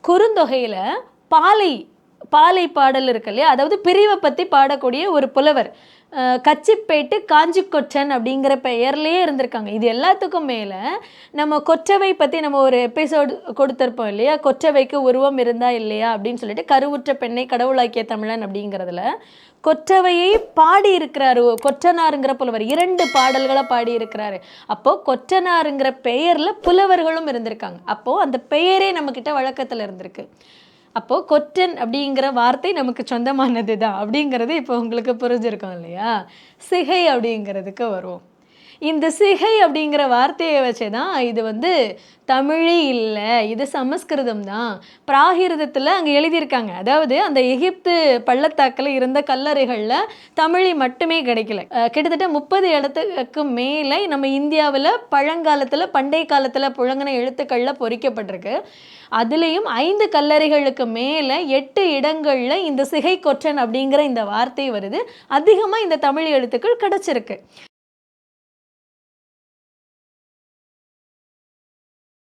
குறுந்தொகையில் பாலை பாலை பாடல் இருக்கு இல்லையா, அதாவது பிரிவை பற்றி பாடக்கூடிய ஒரு புலவர் கச்சிப்பேட்டு காஞ்சி கொற்றன் அப்படிங்கிற பெயர்லேயே இருந்திருக்காங்க. இது எல்லாத்துக்கும் மேலே நம்ம கொற்றவை பற்றி நம்ம ஒரு எபிசோடு கொடுத்துருப்போம் இல்லையா, கொற்றவைக்கு உருவம் இருந்தா இல்லையா அப்படின்னு சொல்லிட்டு, கருவுற்ற பெண்ணை கடவுளாக்கிய தமிழன் அப்படிங்கிறதுல கொற்றவையை பாடி இருக்கிறாரு கொற்றனாருங்கிற புலவர். 2 பாடல்களை பாடி இருக்கிறாரு. அப்போது கொற்றனாருங்கிற பெயரில் புலவர்களும் இருந்திருக்காங்க. அப்போது அந்த பெயரே நம்மக்கிட்ட வழக்கத்தில் இருந்திருக்கு. அப்போது கொற்றன் அப்படிங்கிற வார்த்தை நமக்கு சொந்தமானது தான் அப்படிங்கிறது இப்போ உங்களுக்கு புரிஞ்சிருக்கோம் இல்லையா. சிகை அப்படிங்கிறதுக்கு வருவோம். இந்த சிகை அப்படிங்கிற வார்த்தையை வச்சு தான் இது தமிழே இல்லை, இது சமஸ்கிருதம் தான். பிராகிருதத்தில் அங்கே எழுதியிருக்காங்க. அதாவது அந்த எகிப்து பள்ளத்தாக்கில் இருந்த கல்லறைகளில் தமிழை மட்டுமே கிடைக்கல. கிட்டத்தட்ட 30 இடத்துக்கு மேலே நம்ம இந்தியாவில் பழங்காலத்தில் பண்டைய காலத்தில் புழங்கின எழுத்துக்களில் பொறிக்கப்பட்டிருக்கு. அதுலேயும் 5 கல்லறைகளுக்கு மேலே 8 இடங்களில் இந்த சிகை கொற்றன் அப்படிங்கிற இந்த வார்த்தை வருது. அதிகமாக இந்த தமிழ் எழுத்துக்கள் கிடச்சிருக்கு.